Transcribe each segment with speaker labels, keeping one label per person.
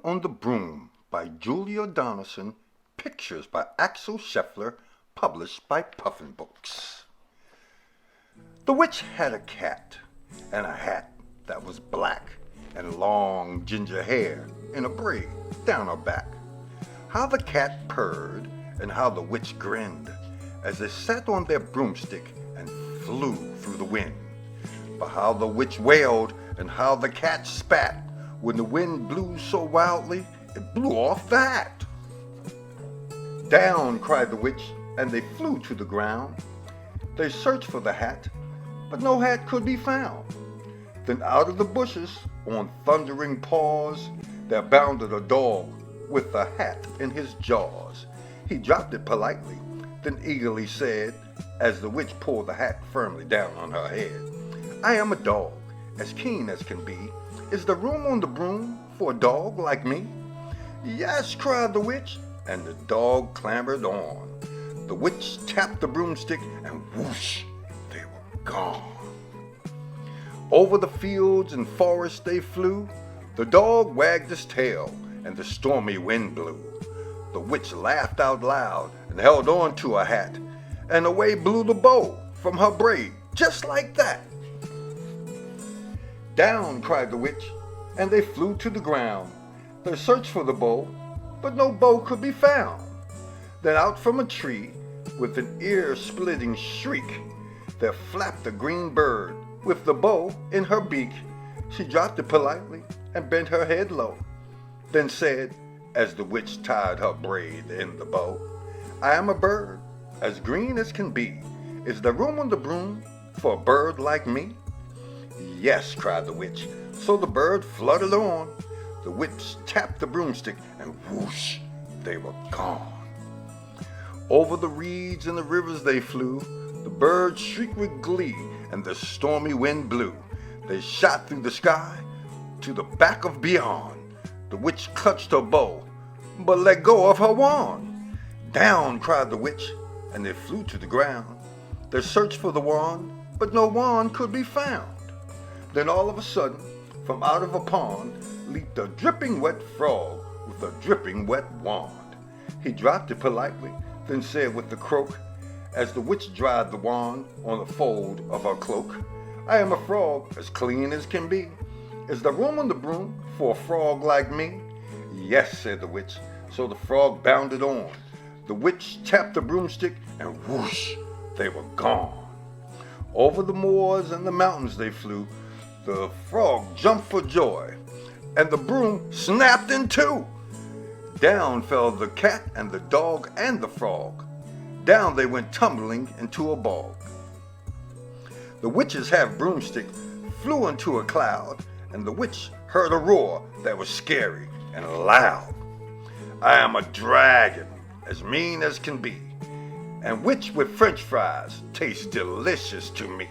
Speaker 1: on the Broom by Julia Donaldson, pictures by Axel Scheffler, published by Puffin Books. The witch had a cat and a hat that was black and long ginger hair in a braid down her back. How the cat purred and how the witch grinned as they sat on their broomstick and flew through the wind. But how the witch wailed and how the cat spat when the wind blew so wildly it blew off the hat. Down, cried the witch, and they flew to the ground. They searched for the hat, but no hat could be found. Then out of the bushes, on thundering paws, there bounded a dog with the hat in his jaws. He dropped it politely, then eagerly said, as the witch pulled the hat firmly down on her head, "I am a dog, as keen as can be. Is there room on the broom for a dog like me?" "Yes," cried the witch, and the dog clambered on. The witch tapped the broomstick, and whoosh, they were gone. Over the fields and forests they flew. The dog wagged his tail, and the stormy wind blew. The witch laughed out loud and held on to her hat, and away blew the bow from her braid, just like that. "Down," cried the witch, and they flew to the ground. They searched for the bow, but no bow could be found. Then out from a tree, with an ear-splitting shriek, there flapped a green bird with the bow in her beak. She dropped it politely and bent her head low, then said, as the witch tied her braid in the bow, "I am a bird, as green as can be. Is there room on the broom for a bird like me?" "Yes," cried the witch. So the bird fluttered on. The witch tapped the broomstick, and whoosh, they were gone. Over the reeds and the rivers they flew. The birds shrieked with glee, and the stormy wind blew. They shot through the sky to the back of beyond. The witch clutched her bow, but let go of her wand. "Down," cried the witch, and they flew to the ground. They searched for the wand, but no wand could be found. Then all of a sudden, from out of a pond, leaped a dripping wet frog with a dripping wet wand. He dropped it politely, then said with a croak, as the witch dried the wand on the fold of her cloak, "I am a frog, as clean as can be. Is there room on the broom for a frog like me?" "Yes," said the witch. So the frog bounded on. The witch tapped the broomstick, and whoosh, they were gone. Over the moors and the mountains they flew. The frog jumped for joy, and the broom snapped in two. Down fell the cat and the dog and the frog. Down they went tumbling into a bog. The witch's half broomstick flew into a cloud, and the witch heard a roar that was scary and loud. "I am a dragon, as mean as can be, and which with French fries tastes delicious to me."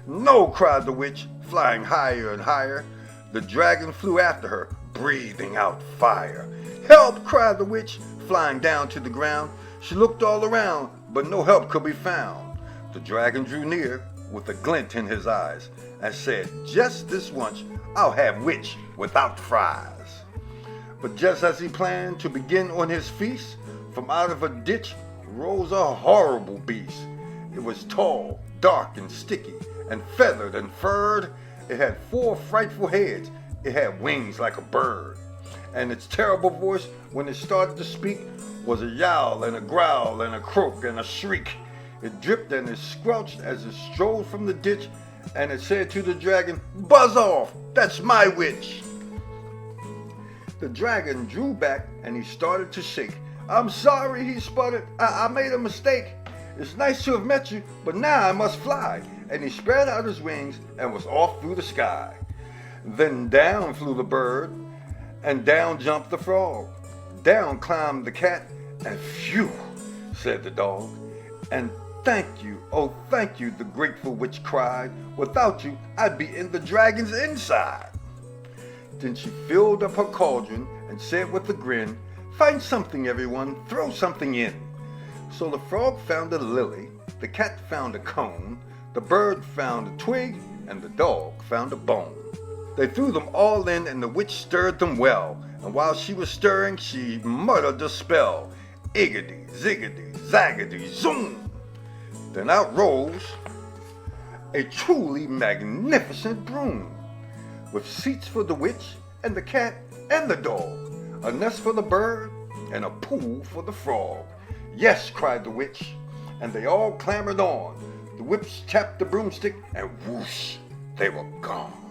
Speaker 1: "No," cried the witch, flying higher and higher. The dragon flew after her, breathing out fire. "Help!" cried the witch, flying down to the ground. She looked all around, but no help could be found. The dragon drew near, with a glint in his eyes, and said, "Just this once, I'll have witch without fries." But just as he planned to begin on his feast, from out of a ditch rose a horrible beast. It was tall, dark, and sticky, and feathered and furred. It had 4 frightful heads. It had wings like a bird. And its terrible voice, when it started to speak, was a yowl and a growl and a croak and a shriek. It dripped and it squelched as it strode from the ditch, and it said to the dragon, "Buzz off, that's my witch." The dragon drew back and he started to shake. "I'm sorry," he sputtered. I made a mistake. It's nice to have met you, but now I must fly." And he spread out his wings and was off through the sky. Then down flew the bird, and down jumped the frog. Down climbed the cat, and phew, said the dog. "And thank you, oh thank you," the grateful witch cried. "Without you, I'd be in the dragon's inside." Then she filled up her cauldron and said with a grin, "Find something, everyone, throw something in." So the frog found a lily, the cat found a cone, the bird found a twig, and the dog found a bone. They threw them all in, and the witch stirred them well. And while she was stirring, she muttered a spell. Iggity, ziggity, zaggity, zoom! Then out rose a truly magnificent broom, with seats for the witch and the cat and the dog, a nest for the bird and a pool for the frog. Yes, cried the witch, and they all clambered on. The whips tapped the broomstick, and whoosh, they were gone.